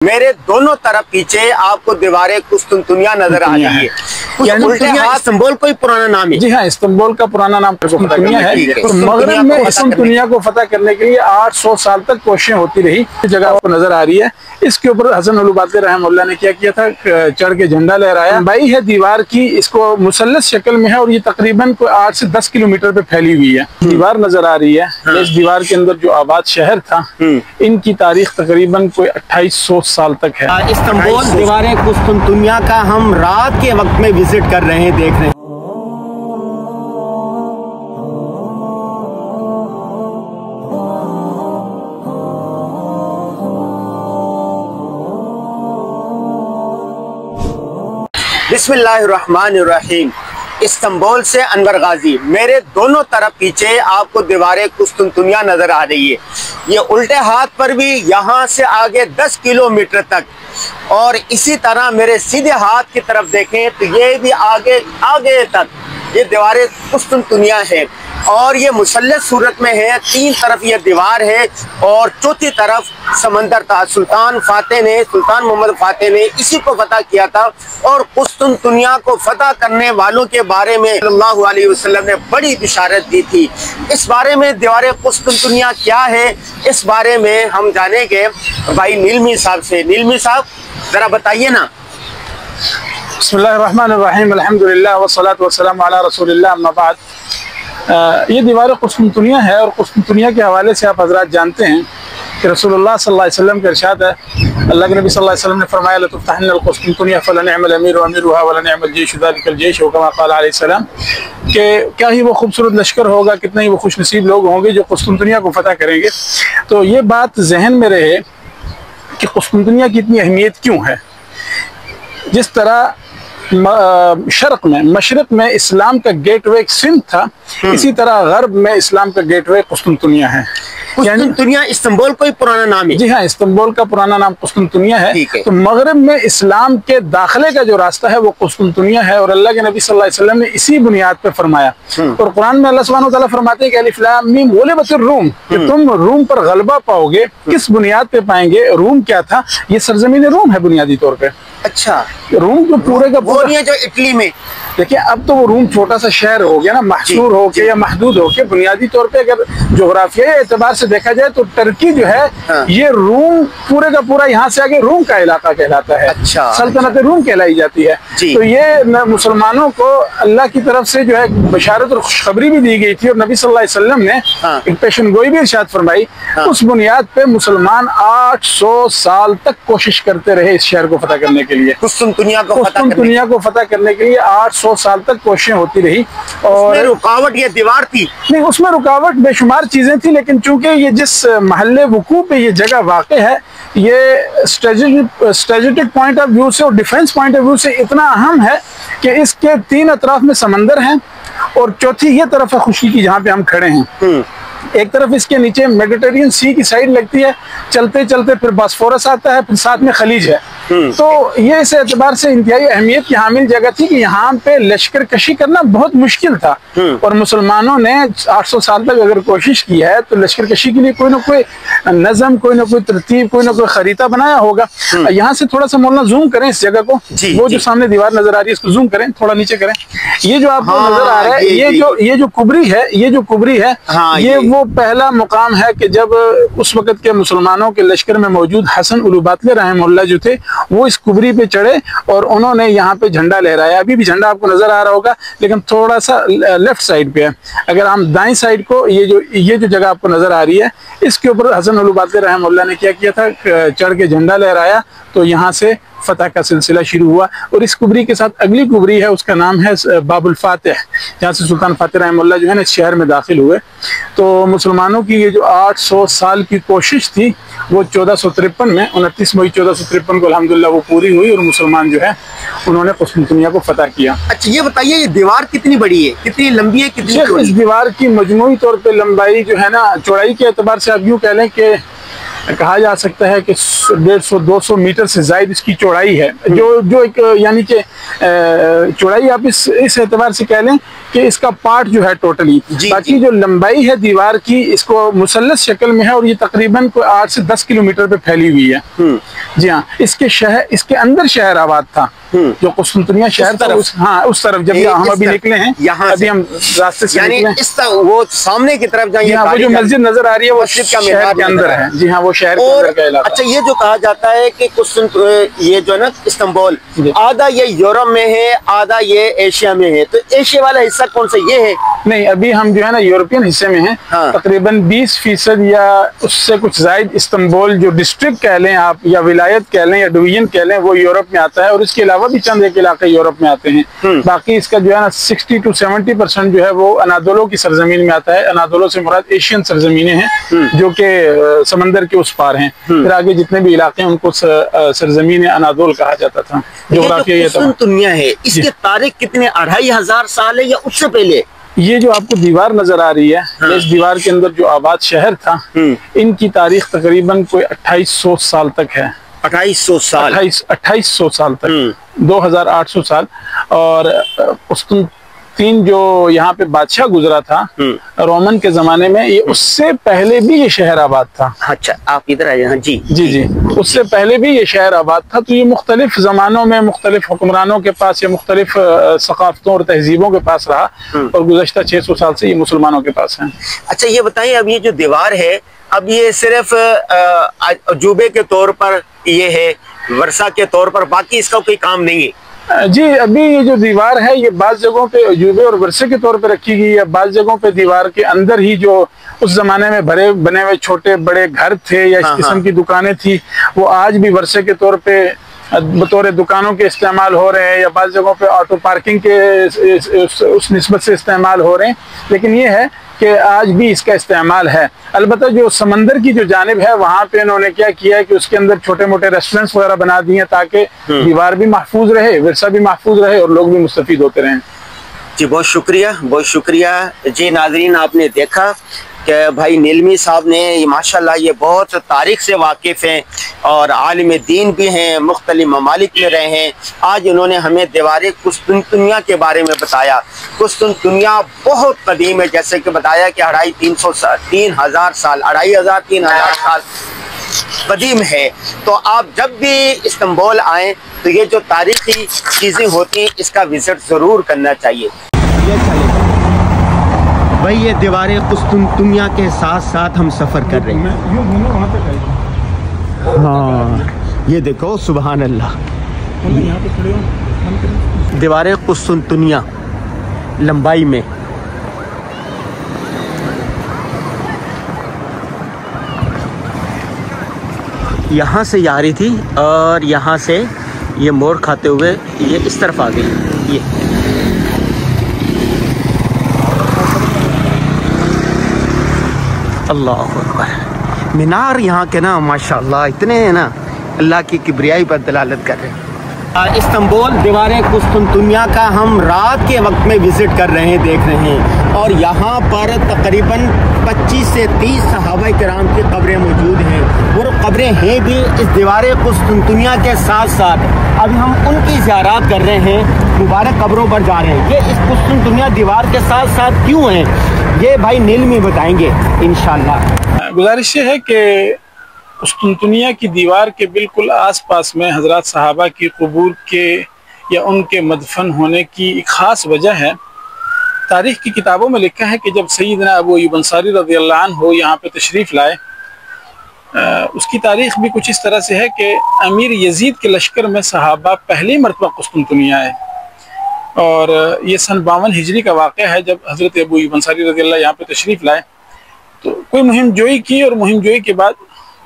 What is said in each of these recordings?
मेरे दोनों तरफ पीछे आपको दीवारें कुस्तुनतुनिया नजर आ रही है। इस्तांबुल कोई पुराना नाम है? जी हाँ, इस्तांबुल का पुराना नाम कुस्तुनतुनिया है। तो मगरब में कुस्तुनतुनिया को फतह करने के लिए 800 साल तक कोशिशें होती रही। जगह आपको नजर आ रही है, इसके ऊपर हसन उलुबातली रहमतुल्लाह ने क्या किया था, चढ़ के झंडा लहराया। लंबाई है दीवार की, इसको मुसल्लस शक्ल में है और ये तकरीबन कोई 8 से 10 किलोमीटर पे फैली हुई है। दीवार नजर आ रही है। इस दीवार के अंदर जो आबाद शहर था, इनकी तारीख तकरीबन कोई 2800 साल तक है। इस्तांबुल दीवारें कुस्तुनतुनिया का हम रात के वक्त में विजिट कर रहे हैं, देख रहे हैं। बिस्मिल्लाहिर्रहमानिर्रहीम। इस्तांबुल से अनवर गाजी। मेरे दोनों तरफ पीछे आपको दीवारें कुस्तुनतुनिया नजर आ रही है। ये उल्टे हाथ पर भी यहाँ से आगे 10 किलोमीटर तक, और इसी तरह मेरे सीधे हाथ की तरफ देखें तो ये भी आगे आगे तक ये दीवारें कुस्तुनतुनिया है। और ये मुसल्लस सूरत में है, 3 तरफ ये दीवार है और चौथी तरफ समंदर था। सुल्तान मोहम्मद फातेह ने इसी को फतह किया था और कुस्तुनतुनिया को फतह करने वालों के बारे में सल्लल्लाहु अलैहि वसल्लम ने बड़ी बिशारत दी थी। इस बारे में दीवारें कुस्तुनतुनिया क्या है, इस बारे में हम जानेंगे भाई नीलमी साहब से। नीलमी साहब जरा बताइए ना। बिस्मिल्लाहिर्रहमानिर्रहीम, अल्हम्दुलिल्लाह वस्सलातु वस्सलामु अला रसूलिल्लाह, अम्मा बाद। ये दीवार कुस्तुनतुनिया है और कुस्तुनतुनिया के हवाले से आप हजरात जानते हैं कि रसूलुल्लाह सल्लल्लाहु अलैहि वसल्लम का इरशाद है। अल्लाह के नबी सल्लल्लाहु अलैहि वसल्लम ने फरमाया, लतुफ्तहन्नल कुस्तुनतुनिया फलनिअमल अमीरु अमीरुहा वलनिअमल जैशु ज़ालिकल जैश कमा क़ाल अलैहि सलाम, कि क्या ही वो खूबसूरत लश्कर होगा, कितने ही वो खुशनसीब लोग होंगे जो कुस्तुनतुनिया को फतह करेंगे। तो ये बात जहन में रहे कि कुस्तुनतुनिया की इतनी अहमियत क्यों है। जिस तरह मशरक में इस्लाम का गेटवे सिंध था, इसी तरह गर्ब में इस्लाम का गेटवे कुस्तुनतुनिया है। कुस्तुनतुनिया इस्तांबुल कोई पुराना नाम है? जी हाँ, इस्तांबुल का पुराना नाम कुस्तुनतुनिया है। तो मगरब में इस्लाम के दाखिले का जो रास्ता है वो कुस्तुनतुनिया है और अल्लाह के नबी सल्लल्लाहु अलैहि वसल्लम ने इसी बुनियाद पर फरमाया। और कुरान में अल्लाह सुब्हानहू व तआला फरमाते हैं कि अलिफ लाम मीम गुलिबतिर रूम, कि तुम रूम पर गलबा पाओगे। किस बुनियाद पे पाएंगे? रूम क्या था? ये सरजमीन रूम है बुनियादी तौर पे। अच्छा, रूम तो पूरे का पूरा जो इटली में, देखिए अब तो वो रूम छोटा सा शहर हो गया ना, महसूर हो के या महदूद हो के। बुनियादी तौर पे अगर जोग्राफियाई एतबार से देखा जाए तो टर्की जो है, ये रूम पूरे का पूरा यहाँ से आगे रूम का इलाका कहलाता है। अच्छा, सल्तनत रूम कहलाई जाती है। तो ये मुसलमानों को अल्लाह की तरफ से जो है बशारत और खुशखबरी भी दी गई थी और नबी सल्लल्लाहु अलैहि वसल्लम ने एक पेशन गोई भी इरशाद फरमाई। उस बुनियाद पे मुसलमान 800 साल तक कोशिश करते रहे इस शहर को फतह करने के लिए। कुस्तुनतुनिया को फतह करने के लिए 800 साल तक कोशिशें होती रही। और रुकावट ये दीवार थी नहीं, उसमें रुकावट बेशुमार चीजें थी, लेकिन चूंकि ये जिस महल्ले वकूफ पे ये जगह वाक़ है, ये स्ट्रेटेजिक पॉइंट ऑफ व्यू से और डिफेंस पॉइंट ऑफ व्यू से इतना अहम है कि इसके 3 अतराफ में समंदर हैं और चौथी ये तरफ है खुशकी की जहाँ पे हम खड़े हैं। एक तरफ इसके नीचे मेडिटेरियन सी की साइड लगती है, चलते चलते फिर बॉस्फोरस आता है, फिर साथ में खलीज है। तो ये इस एतबार से इंतहाई अहमियत की हामिल जगह थी कि यहाँ पे लश्कर कशी करना बहुत मुश्किल था। और मुसलमानों ने 800 साल तक अगर कोशिश की है तो लश्कर कशी के लिए कोई ना कोई नज़म, कोई ना कोई तरतीब, कोई ना कोई खरीदा बनाया होगा। यहाँ से थोड़ा सा मौलाना जूम करें इस जगह को, वो जो सामने दीवार नजर आ रही है इसको जूम करें, थोड़ा नीचे करें। ये जो आपको नजर आ रहा है, ये जो कुबरी है, ये वो पहला मुकाम है कि जब उस वक्त के मुसलमानों के लश्कर में मौजूद हसन उलुबातली रहमतुल्लाह जो थे, वो इस कुबरी पे चढ़े और उन्होंने यहाँ पे झंडा लहराया। अभी भी झंडा आपको नजर आ रहा होगा, लेकिन थोड़ा सा लेफ्ट साइड पे है। अगर हम दाएं साइड को, ये जो जगह आपको नजर आ रही है, इसके ऊपर हसन उलुबातली रहमतुल्लाह ने क्या किया था, चढ़ के झंडा लहराया। तो यहाँ से फतह का सिलसिला शुरू हुआ। और इस कुबरी के साथ अगली कुबरी है, उसका नाम है बाबुल फातिह, जहाँ से सुल्तान फातिह रहमतुल्लाह जो है ना इस शहर में दाखिल हुए। तो मुसलमानों की ये जो 800 साल की कोशिश थी वो 1453 में 29 मई 1453 को अल्हम्दुलिल्लाह वो पूरी हुई और मुसलमान जो है उन्होंने कुस्तुनतुनिया को फतह किया। अच्छा, ये बताइए ये दीवार कितनी बड़ी है, कितनी लंबी है, कितनी चौड़ी? इस दीवार की मजमूई तौर पे लंबाई जो है ना, चौड़ाई के एतबार से आप यूँ कह लें कि कहा जा सकता है कि 150-200 मीटर से ज्यादा इसकी चौड़ाई है, जो एक यानी कि चौड़ाई आप इस एतबार से कह लें कि इसका पार्ट जो है टोटली। बाकी जो लंबाई है दीवार की, इसको मुसल्लस शक्ल में है और ये तकरीबन 8 से 10 किलोमीटर पे फैली हुई है। जी हाँ, इसके अंदर शहर आबाद था, जो कुस्तुनतुनिया शहर था उस तरफ जब हम अभी निकले हैं, यहाँ अभी हम रास्ते से निकले, वो सामने की तरफ जाएंगे, वो जो मस्जिद नजर आ रही है वो शहर के अंदर है। जी हाँ, वो शहर के अंदर का इलाका। अच्छा, ये जो कहा जाता है कि ये जो है ना इस्तांबुल, आधा ये यूरोप में है, आधा ये एशिया में है, तो एशिया वाला हिस्सा कौन सा ये है? नहीं, अभी हम जो है ना यूरोपियन हिस्से में हैं। तकरीबन 20% या उससे कुछ ज्यादा इस्तांबुल जो डिस्ट्रिक्ट कह लें आप, या विलायत कह लें, या डिवीजन कह लें, वो यूरोप में आता है। और इसके अलावा भी चंद एक इलाके यूरोप में आते हैं। बाकी इसका जो है ना 60 to 70% जो है वो अनादोलो की सरजमीन में आता है। अनादोलो से मुराद एशियन सरजमीनें हैं जो कि समंदर के उस पार हैं। फिर आगे जितने भी इलाके हैं उनको सरजमीन अनादोल कहा जाता था। कुस्तुनतुनिया है, इसकी तारीख कितने 2500 साल है या उससे पहले? ये जो आपको दीवार नजर आ रही है, इस दीवार के अंदर जो आबाद शहर था, इनकी तारीख तकरीबन कोई 2800 साल तक है। 2800 साल, 2800 साल तक, 2800 साल। और कुस्तुनतीन जो यहाँ पे बादशाह गुजरा था रोमन के जमाने में, ये उससे पहले भी ये शहर आबाद था। अच्छा, आप इधर आए हैं। जी जी जी, उससे पहले भी ये शहर आबाद था। तो ये मुख्तलिफ जमानों में मुख्तलिफ हुक्मरानों के पास या मुख्तलिफ सकाफतों और तहजीबों के पास रहा, और गुज़श्ता 600 साल से ये मुसलमानों के पास है। अच्छा, ये बताइए, अब ये जो दीवार है, अब ये सिर्फ अजूबे के तौर पर ये है, वर्षा के तौर पर, बाकी इसका कोई काम नहीं है? जी, अभी ये जो दीवार है ये बाज़ जगहों पे अजूबे और वर्षे के तौर पे रखी गई है। बाज़ जगहों पे दीवार के अंदर ही जो उस जमाने में बने हुए छोटे बड़े घर थे या इस किस्म की दुकानें थी, वो आज भी वर्षे के तौर पे बतौर दुकानों के इस्तेमाल हो रहे हैं, या बाज़ जगहों पे ऑटो पार्किंग के उस निस्बत से इस्तेमाल हो रहे हैं। लेकिन ये है कि आज भी इसका इस्तेमाल है। अलबत्ता जो समंदर की जो जानिब है, वहाँ पे इन्होंने क्या किया है कि उसके अंदर छोटे मोटे रेस्टोरेंट्स वगैरह बना दिए ताकि दीवार भी महफूज रहे, विरसा भी महफूज रहे और लोग भी मुस्तफीद होते रहें। जी, बहुत शुक्रिया, बहुत शुक्रिया। जी नाज़रीन, आपने देखा कि भाई नीलमी साहब ने माशाल्लाह ये बहुत तारीख से वाकिफ़ हैं और आलिम दीन भी हैं, मुख्तलिफ ममालिक में रहे हैं। आज उन्होंने हमें दीवार कुस्तुनतुनिया के बारे में बताया। कुस्तुनतुनिया बहुत कदीम है, जैसे कि बताया कि 3000 साल 3000 साल कदीम है। तो आप जब भी इस्तांबुल आएँ तो ये जो तारीखी चीज़ें होती हैं, इसका विज़िट ज़रूर करना चाहिए। भाई, ये दीवारें कुस्तुनतुनिया के साथ साथ हम सफ़र कर रहे हैं। हाँ, ये देखो, सुबहान अल्लाह, दीवारें कुस्तुनतुनिया लंबाई में। यहाँ से जा रही थी और यहाँ से ये मोड़ खाते हुए ये इस तरफ आ गई। ये अल्लाह अकबर, मीनार यहाँ के ना माशाल्लाह इतने हैं ना, अल्लाह की किबरियाई पर दलालत कर रहे हैं। इस्तांबुल दीवारें कुस्तुनतुनिया का हम रात के वक्त में विज़िट कर रहे हैं, देख रहे हैं। और यहाँ पर तकरीबन 25 से 30 सहाबा किराम की कब्रें मौजूद हैं, और कब्रें हैं भी इस दीवारें कुस्तुनतुनिया के साथ साथ। अभी हम उनकी ज़ियारत कर रहे हैं, मुबारक कब्रों पर जा रहे हैं। ये इस कुस्तुनतुनिया दीवार के साथ साथ क्यों हैं, ये भाई नीलमी बताएंगे इंशाल्लाह। गुजारिश है कि कुस्तुनतुनिया की दीवार के बिल्कुल आसपास में हजरत सहाबा की क़ुबूर के या उनके मदफन होने की एक ख़ास वजह है। तारीख़ की किताबों में लिखा है कि जब सैयदना अबू अय्यूब अंसारी रज़ियल्लाहु अन्हु यहाँ पे तशरीफ़ लाए, उसकी तारीख़ भी कुछ इस तरह से है कि अमीर यजीद के लश्कर में सहाबा पहली मरतबा कुस्तुनतुनिया आए, और ये सन 52 हिजरी का वाक़या है जब हज़रत अबू अय्यूब अंसारी रज़ियल्लाहु यहाँ पे तशरीफ़ लाए। तो कोई मुहिम जोई की, और मुहिम जोई के बाद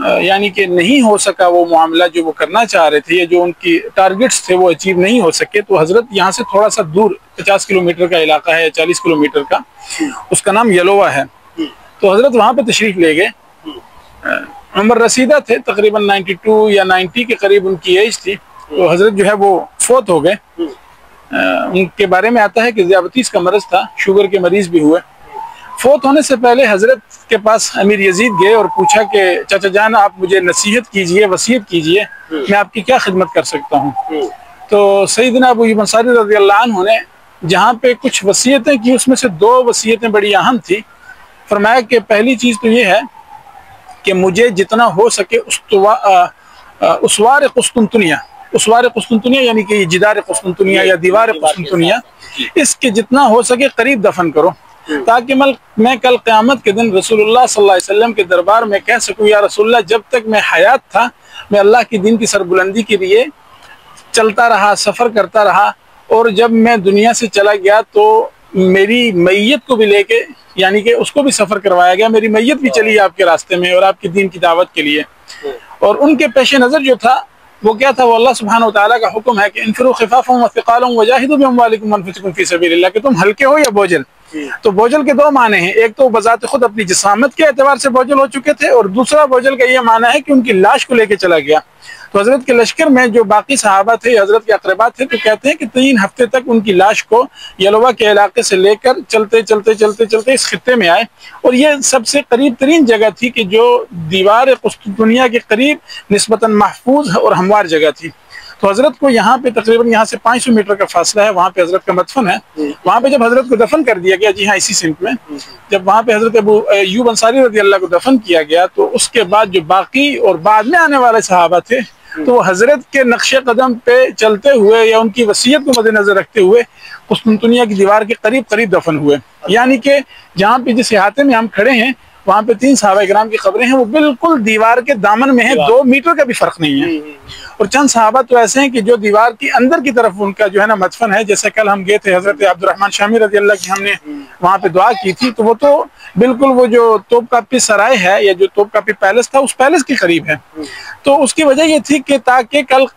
यानी कि नहीं हो सका वो मामला जो वो करना चाह रहे थे, या जो उनकी टारगेट्स थे वो अचीव नहीं हो सके। तो हजरत यहाँ से थोड़ा सा दूर 50 किलोमीटर का इलाका है, 40 किलोमीटर का, उसका नाम यलोवा है। तो हजरत वहाँ पे तशरीफ ले गए। उम्र रसीदा थे, तकरीबन 92 या 90 के करीब उनकी एज थी। तो हजरत जो है वो फोत हो गए। उनके बारे में आता है कि ज़ियाबतीस का मरज था, शुगर के मरीज भी हुए। फोत होने से पहले हजरत के पास अमीर यजीद गए और पूछा कि चाचा जान आप मुझे नसीहत कीजिए, वसीयत कीजिए, मैं आपकी क्या खिदमत कर सकता हूँ। तो सैयदना अबू अय्यूब अंसारी रज़ियल्लाहु अन्हु ने जहाँ पे कुछ वसीयतें की, उसमें से 2 वसीयतें बड़ी अहम थी। फरमाया कि पहली चीज़ तो ये है कि मुझे जितना हो सके उसवार कुस्तुनतुनिया यानी कि जिदार कुस्तुनतुनिया या दीवार कुस्तुनतुनिया, इसके जितना हो सके करीब दफन करो, ताकि मैं कल क़यामत के दिन रसूलुल्लाह सल्लल्लाहु अलैहि वसल्लम के दरबार में कह सकूँ, या रसूलुल्लाह जब तक मैं हयात था मैं अल्लाह की दीन की सरबुलंदी के लिए चलता रहा, सफ़र करता रहा, और जब मैं दुनिया से चला गया तो मेरी मैयत को भी लेके, यानी कि उसको भी सफ़र करवाया गया, मेरी मैयत भी चली आपके रास्ते में और आपकी दीन की दावत के लिए। और उनके पेश नज़र जो था वो क्या था, वो अल्लाह सुब्हानहु व तआला का हुक्म है कि इनफिरू खिफ़ाफ़न व सिक़ालन वजाहिदू बिअम्वालिकुम व अनफुसिकुम फ़ी सबीलिल्लाह, कि तुम हल्के हो या बोझल। तो बोझल के 2 माने हैं, एक तो बज़ात खुद अपनी जिसामत के एतबार से बोझल हो चुके थे, और दूसरा बोझल का ये माना है कि उनकी लाश को लेके चला गया। तो हजरत के लश्कर में जो बाकी सहाबा थे, हजरत के अक़रबा थे, तो कहते हैं कि 3 हफ्ते तक उनकी लाश को यलवा के इलाके से लेकर चलते चलते चलते चलते इस खित्ते में आए, और ये सबसे करीब तरीन जगह थी कि जो दीवार कुस्तुनतुनिया के करीब निस्बतन महफूज और हमवार जगह थी। तो हजरत को यहाँ पे तकरीबन यहाँ से 500 मीटर का फासला है, वहाँ पे हजरत का मदफन है। वहाँ पे जब हजरत को दफन कर दिया गया, जी हाँ इसी सिमत में, जब वहाँ पे हजरत अबू अय्यूब अंसारी रज़ियल्लाहु को दफन किया गया, तो उसके बाद जो बाकी और बाद में आने वाले सहाबा थे, तो हजरत के नक्शे कदम पे चलते हुए या उनकी वसीयत को मद्देनजर रखते हुए कुस्तुनतुनिया की दीवार के करीब करीब दफन हुए। यानी कि जहाँ पे जिस इहाते में हम खड़े हैं वहाँ पे 3 सहाबा इकराम की कब्रें हैं, वो बिल्कुल दीवार के दामन में है, 2 मीटर का भी फर्क नहीं है। और चंद सहाबा तो ऐसे हैं कि जो दीवार की अंदर की तरफ उनका जो है ना मदफन है। जैसे कल हम गए थे हजरत अब्दुर्रहमान शामी रज़ियल्लाहु की, हमने वहाँ पे दुआ की थी, तो वो तो बिल्कुल वो जो तोपकापी सराय है या जो तोपकापी पैलेस था उस पैलेस के करीब है। तो उसकी वजह ये थी कि ताकि कल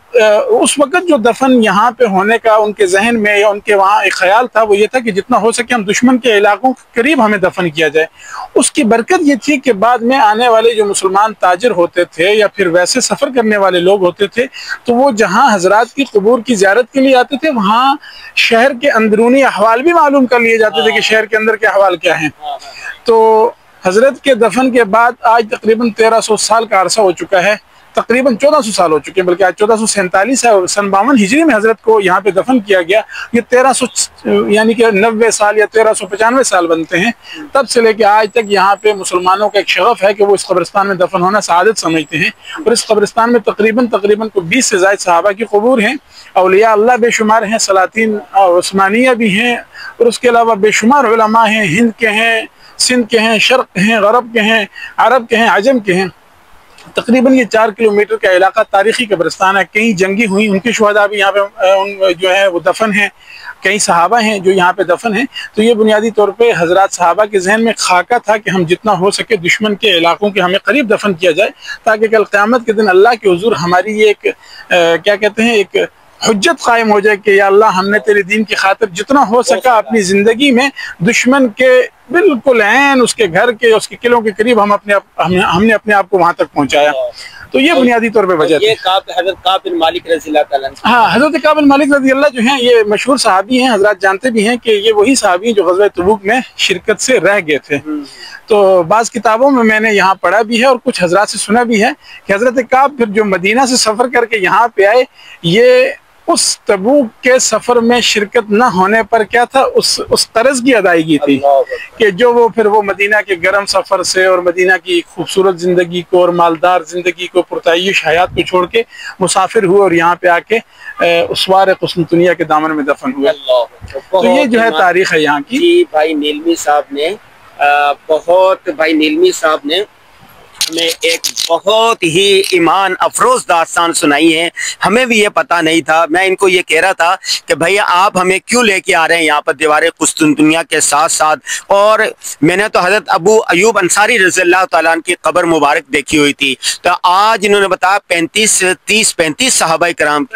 उस वक्त जो दफन यहाँ पे होने का उनके जहन में या उनके वहाँ एक ख्याल था, वो ये था कि जितना हो सके हम दुश्मन के इलाकों के करीब हमें दफन किया जाए। उसकी बरकत ये थी कि बाद में आने वाले जो मुसलमान ताजिर होते थे या फिर वैसे सफ़र करने वाले लोग होते थे, तो वो जहाँ हजरात की कबूर की ज़ियारत के लिए आते थे, वहाँ शहर के अंदरूनी अहवाल भी मालूम कर लिए जाते थे कि शहर के अंदर के अहवाल क्या हैं। तो हजरत के दफन के बाद आज तकरीबन 1300 साल का अरसा हो चुका है, तकरीबन 1400 साल हो चुके हैं, बल्कि आज 1447 है, और सन 52 हिजरी में हजरत को यहाँ पे दफन किया गया। ये 1300 यानी कि 90 साल या 1395 साल बनते हैं। तब से लेके आज तक यहाँ पे मुसलमानों का एक शगफ है कि वो इस कब्रिस्तान में दफन होना सआदत समझते हैं। और इस कब्रिस्तान में तकरीबन को 20 से ज़ायद सहाबा की कबूर हैं, औलिया अल्लाह बेशुमार हैं, सलातीन उस्मानिया भी हैं, और उसके अलावा बेशुमार उलमा हैं, हिंद के हैं, सिंध के हैं, शर्क के हैं, गरब के हैं, अरब के हैं, आजम के हैं। तकरीबन ये 4 किलोमीटर का इलाका तारीखी कब्रिस्तान है। कई जंगी हुई, उनके शुहदा भी यहाँ पे जो है वो दफन हैं, कई सहाबा हैं जो यहाँ पे दफन हैं। तो ये बुनियादी तौर पे हजरत सहाबा के जहन में खाका था कि हम जितना हो सके दुश्मन के इलाकों के हमें करीब दफन किया जाए, ताकि कल क़यामत के दिन अल्लाह के हुजूर हमारी ये एक क्या कहते हैं एक हुज्जत कायम हो जाए कि या अल्लाह हमने तेरे दीन की खातिर जितना हो सका अपनी ज़िंदगी में दुश्मन के बिल्कुल ऐन उसके घर के उसके किलों के करीब हमने अपने आप को वहाँ तक पहुँचाया। तो ये बुनियादी तौर पे वजह है। हज़रत काब बिन मालिक रज़ियल्लाहु ताला अन्हु, हाँ, हज़रत काब बिन मालिक रज़ियल्लाहु जो हैं ये मशहूर सहाबी हैं। हजरत जानते भी हैं कि ये वही सहाबी हैं जो ग़ज़वा तबूक में शिरकत से रह गए थे। तो बाज़ किताबों में मैंने यहाँ पढ़ा भी है और कुछ हजरत से सुना भी है कि हजरत काब फिर जो मदीना से सफ़र करके यहाँ पे आए, ये उस तबूक के सफ़र में शिरकत न होने पर क्या था, उस कर्ज की अदायगी थी कि जो वो मदीना के गर्म सफ़र से और मदीना की खूबसूरत ज़िंदगी को और मालदार ज़िंदगी को पुरताइश हयात को छोड़ के मुसाफिर हुए और यहाँ पे आके उसवार कुस्तुनतुनिया के दामन में दफन हुए। तो ये जो है तारीख़ है यहाँ की। जी भाई नीलमी साहब ने हमें एक बहुत ही ईमान अफरोज दास्तान सुनाई है। हमें भी ये पता नहीं था। मैं इनको ये कह रहा था कि भैया आप हमें क्यों लेके आ रहे हैं यहाँ पर दीवार कुस्तुनतुनिया के साथ साथ, और मैंने तो हज़रत अबू अय्यूब अंसारी रज़ियल्लाहु ताला अन्हु की कब्र मुबारक देखी हुई थी। तो आज इन्होंने बताया 35 सहाबा इकराम,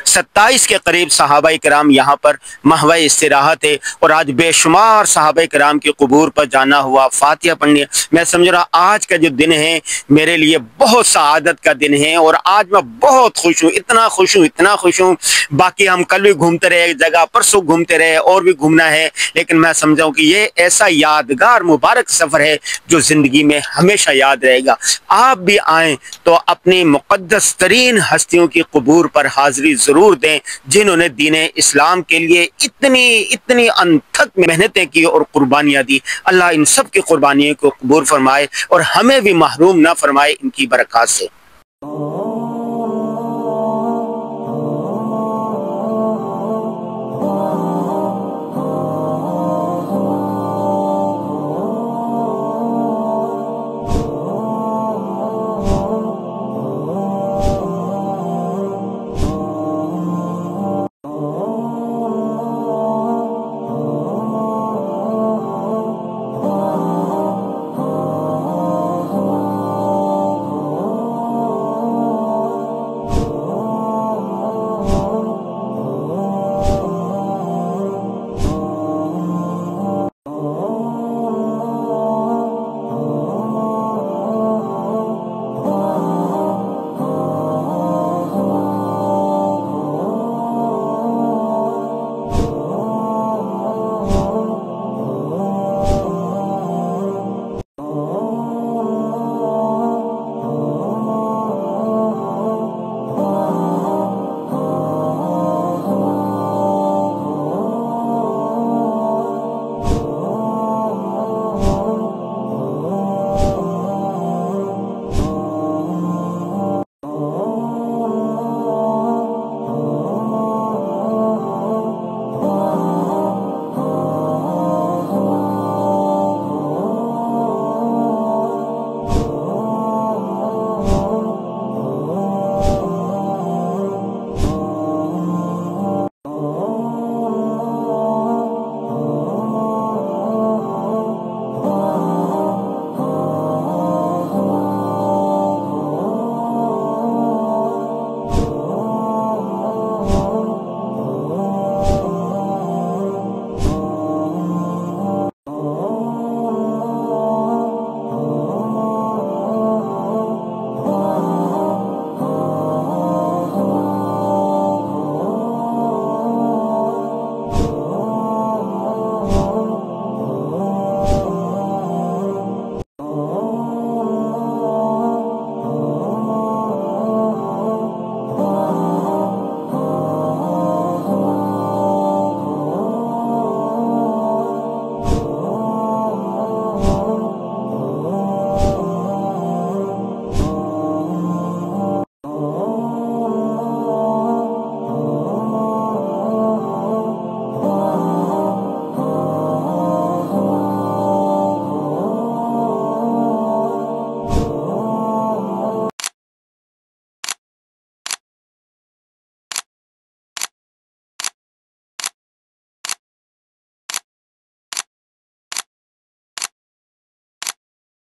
27 के करीब सहाबा इकराम यहाँ पर महवा इस्तिराहत है, और आज बेशुमार सहाबा इकराम की कबूर पर जाना हुआ, फातिहा पढ़नी। मैं समझ रहा आज का जो दिन है मेरे लिए बहुत सआदत का दिन है और आज मैं बहुत खुश हूँ, इतना खुश हूँ, इतना खुश हूँ। बाकी हम कल भी घूमते रहे एक जगह, परसों घूमते रहे और भी घूमना है, लेकिन मैं समझाऊँ कि ये ऐसा यादगार मुबारक सफ़र है जो ज़िंदगी में हमेशा याद रहेगा। आप भी आएँ तो अपनी मुक़द्दस तरीन हस्तियों की क़ुबूर पर हाज़िरी ज़रूर दें, जिन्होंने दीन इस्लाम के लिए इतनी इतनी अनथक मेहनतें की और कुर्बानियाँ दी। अल्लाह इन सब की कुर्बानियों को कबूल फरमाए और हमें भी महरूम ना फरमाए इनकी बरकत से।